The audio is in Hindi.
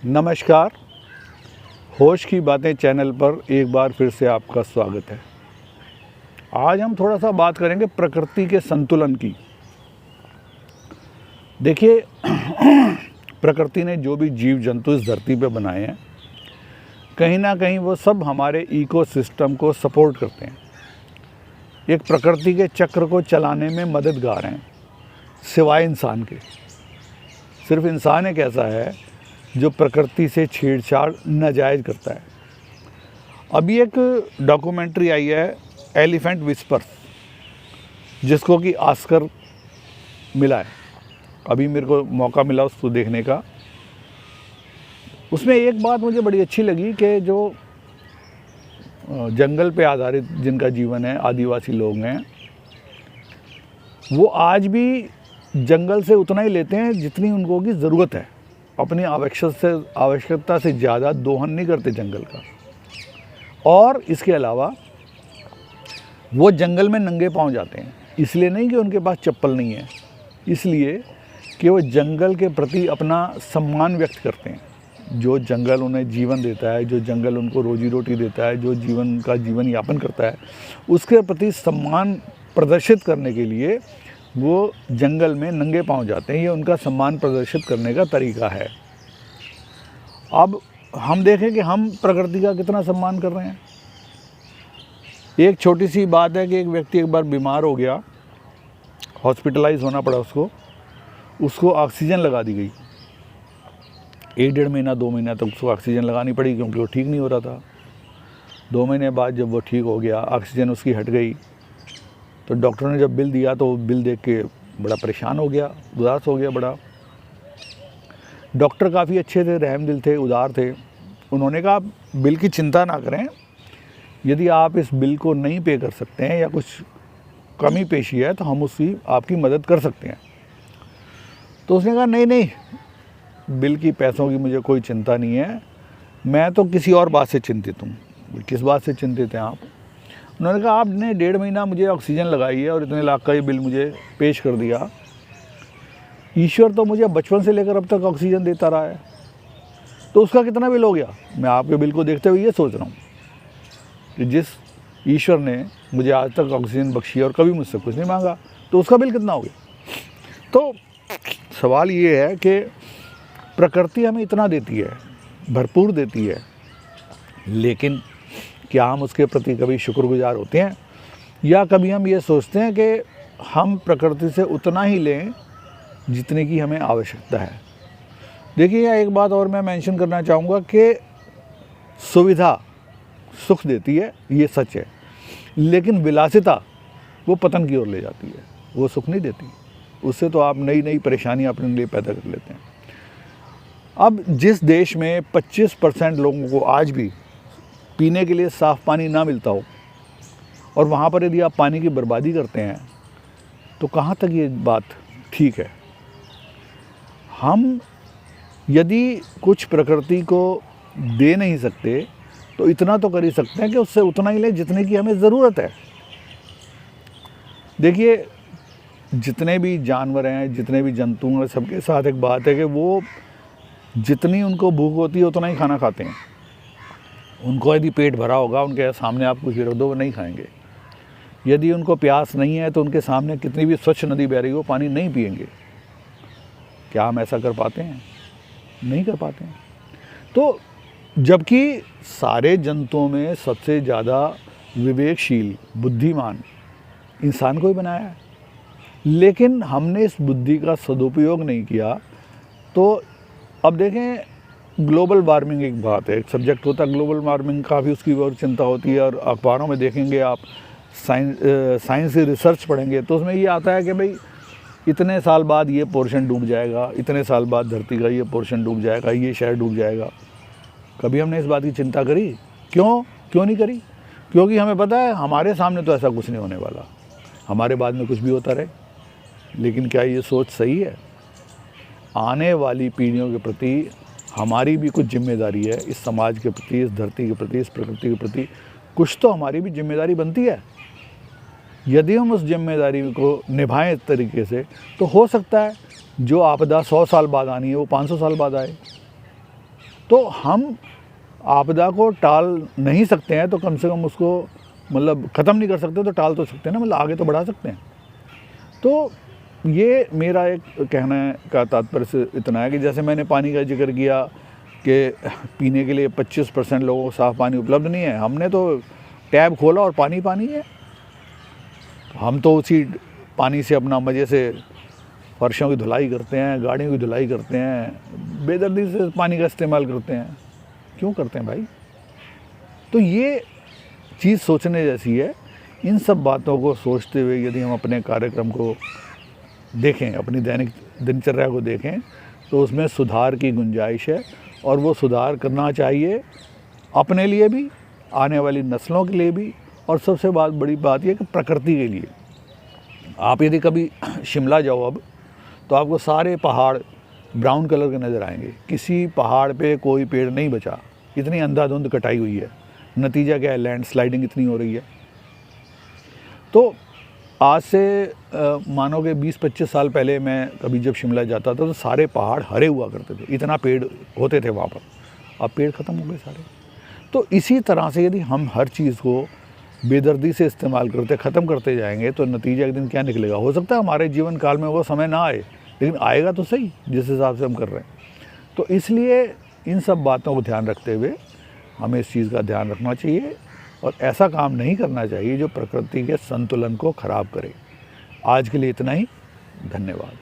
नमस्कार। होश की बातें चैनल पर एक बार फिर से आपका स्वागत है। आज हम थोड़ा सा बात करेंगे प्रकृति के संतुलन की। देखिए प्रकृति ने जो भी जीव जंतु इस धरती पे बनाए हैं, कहीं ना कहीं वो सब हमारे इकोसिस्टम को सपोर्ट करते हैं, एक प्रकृति के चक्र को चलाने में मददगार हैं, सिवाय इंसान के। सिर्फ इंसान एक ऐसा है जो प्रकृति से छेड़छाड़ नाजायज़ करता है। अभी एक डॉक्यूमेंट्री आई है एलिफेंट विस्पर्स, जिसको कि ऑस्कर मिला है। अभी मेरे को मौका मिला उसको देखने का। उसमें एक बात मुझे बड़ी अच्छी लगी कि जो जंगल पे आधारित जिनका जीवन है, आदिवासी लोग हैं, वो आज भी जंगल से उतना ही लेते हैं जितनी उनको की ज़रूरत है। अपनी आवश्यकता से ज़्यादा दोहन नहीं करते जंगल का। और इसके अलावा वो जंगल में नंगे पाँव जाते हैं, इसलिए नहीं कि उनके पास चप्पल नहीं है, इसलिए कि वो जंगल के प्रति अपना सम्मान व्यक्त करते हैं। जो जंगल उन्हें जीवन देता है, जो जंगल उनको रोजी रोटी देता है, जो जीवन यापन करता है, उसके प्रति सम्मान प्रदर्शित करने के लिए वो जंगल में नंगे पाँव जाते हैं। ये उनका सम्मान प्रदर्शित करने का तरीका है। अब हम देखें कि हम प्रकृति का कितना सम्मान कर रहे हैं। एक छोटी सी बात है कि एक व्यक्ति एक बार बीमार हो गया, हॉस्पिटलाइज होना पड़ा उसको ऑक्सीजन लगा दी गई। 1-1.5 महीना 2 महीना तक उसको ऑक्सीजन लगानी पड़ी, क्योंकि वो ठीक नहीं हो रहा था। 2 महीने बाद जब वो ठीक हो गया, ऑक्सीजन उसकी हट गई, तो डॉक्टर ने जब बिल दिया तो बिल देख के बड़ा परेशान हो गया, उदास हो गया बड़ा। डॉक्टर काफ़ी अच्छे थे, रहमदिल थे, उदार थे। उन्होंने कहा आप बिल की चिंता ना करें, यदि आप इस बिल को नहीं पे कर सकते हैं या कुछ कमी पेशी है तो हम उसकी आपकी मदद कर सकते हैं। तो उसने कहा नहीं, बिल की पैसों की मुझे कोई चिंता नहीं है, मैं तो किसी और बात से चिंतित हूँ। किस बात से चिंतित हैं आप? उन्होंने कहा आपने 1.5 महीना मुझे ऑक्सीजन लगाई है और इतने लाख का ये बिल मुझे पेश कर दिया। ईश्वर तो मुझे बचपन से लेकर अब तक ऑक्सीजन देता रहा है, तो उसका कितना बिल हो गया? मैं आपके बिल को देखते हुए ये सोच रहा हूँ कि जिस ईश्वर ने मुझे आज तक ऑक्सीजन बख्शी और कभी मुझसे कुछ नहीं मांगा, तो उसका बिल कितना हो गया? तो सवाल ये है कि प्रकृति हमें इतना देती है, भरपूर देती है, लेकिन क्या हम उसके प्रति कभी शुक्रगुजार होते हैं? या कभी हम ये सोचते हैं कि हम प्रकृति से उतना ही लें जितने की हमें आवश्यकता है? देखिए, यहाँ एक बात और मैं मेंशन करना चाहूँगा कि सुविधा सुख देती है, ये सच है, लेकिन विलासिता वो पतन की ओर ले जाती है, वो सुख नहीं देती। उससे तो आप नई नई परेशानियाँ अपने लिए पैदा कर लेते हैं। अब जिस देश में 25% लोगों को आज भी पीने के लिए साफ़ पानी ना मिलता हो, और वहाँ पर यदि आप पानी की बर्बादी करते हैं, तो कहाँ तक ये बात ठीक है? हम यदि कुछ प्रकृति को दे नहीं सकते, तो इतना तो कर ही सकते हैं कि उससे उतना ही लें जितने की हमें ज़रूरत है। देखिए, जितने भी जानवर हैं, जितने भी जंतु हैं, सबके साथ एक बात है कि वो जितनी उनको भूख होती है उतना ही खाना खाते हैं। उनको यदि पेट भरा होगा, उनके सामने आप कुछ रख दो, वो नहीं खाएंगे। यदि उनको प्यास नहीं है तो उनके सामने कितनी भी स्वच्छ नदी बह रही हो, पानी नहीं पिएंगे। क्या हम ऐसा कर पाते हैं? नहीं कर पाते हैं। तो जबकि सारे जंतुओं में सबसे ज़्यादा विवेकशील, बुद्धिमान इंसान को ही बनाया है, लेकिन हमने इस बुद्धि का सदुपयोग नहीं किया। तो अब देखें, ग्लोबल वार्मिंग एक बात है, एक सब्जेक्ट होता है ग्लोबल वार्मिंग का, भी उसकी बहुत चिंता होती है। और अखबारों में देखेंगे आप, साइंस की रिसर्च पढ़ेंगे तो उसमें ये आता है कि भाई इतने साल बाद ये पोर्शन डूब जाएगा, इतने साल बाद धरती का ये पोर्शन डूब जाएगा, ये शहर डूब जाएगा। कभी हमने इस बात की चिंता करी? क्यों नहीं करी? क्योंकि हमें पता है हमारे सामने तो ऐसा कुछ नहीं होने वाला, हमारे बाद में कुछ भी होता रहे। लेकिन क्या ये सोच सही है? आने वाली पीढ़ियों के प्रति हमारी भी कुछ जिम्मेदारी है, इस समाज के प्रति, इस धरती के प्रति, इस प्रकृति के प्रति कुछ तो हमारी भी जिम्मेदारी बनती है। यदि हम उस जिम्मेदारी को निभाएं इस तरीके से, तो हो सकता है जो आपदा 100 साल बाद आनी है वो 500 साल बाद आए। तो हम आपदा को टाल नहीं सकते हैं तो कम से कम उसको मतलब ख़त्म नहीं कर सकते तो टाल तो सकते हैं ना, मतलब आगे तो बढ़ा सकते हैं। तो ये मेरा एक कहने का तात्पर्य से इतना है कि जैसे मैंने पानी का जिक्र किया कि पीने के लिए 25% लोगों को साफ़ पानी उपलब्ध नहीं है, हमने तो टैब खोला और पानी पानी है। हम तो उसी पानी से अपना मज़े से फर्शों की धुलाई करते हैं, गाड़ियों की धुलाई करते हैं, बेदर्दी से पानी का इस्तेमाल करते हैं। क्यों करते हैं भाई? तो ये चीज़ सोचने जैसी है। इन सब बातों को सोचते हुए यदि हम अपने कार्यक्रम को देखें, अपनी दैनिक दिनचर्या को देखें, तो उसमें सुधार की गुंजाइश है और वो सुधार करना चाहिए अपने लिए भी, आने वाली नस्लों के लिए भी, और सबसे बड़ी बात यह कि प्रकृति के लिए। आप यदि कभी शिमला जाओ अब, तो आपको सारे पहाड़ ब्राउन कलर के नज़र आएंगे, किसी पहाड़ पे कोई पेड़ नहीं बचा, इतनी अंधाधुंध कटाई हुई है। नतीजा क्या है? लैंडस्लाइडिंग इतनी हो रही है। तो आज से मानोगे 20-25 साल पहले मैं कभी जब शिमला जाता था तो सारे पहाड़ हरे हुआ करते थे, इतना पेड़ होते थे वहाँ पर। अब पेड़ ख़त्म हो गए सारे। तो इसी तरह से यदि हम हर चीज़ को बेदर्दी से इस्तेमाल करते ख़त्म करते जाएंगे तो नतीजा एक दिन क्या निकलेगा? हो सकता है हमारे जीवन काल में वो समय ना आए, लेकिन आएगा तो सही जिस हिसाब से हम कर रहे हैं। तो इसलिए इन सब बातों को ध्यान रखते हुए हमें इस चीज़ का ध्यान रखना चाहिए और ऐसा काम नहीं करना चाहिए जो प्रकृति के संतुलन को ख़राब करे। आज के लिए इतना ही। धन्यवाद।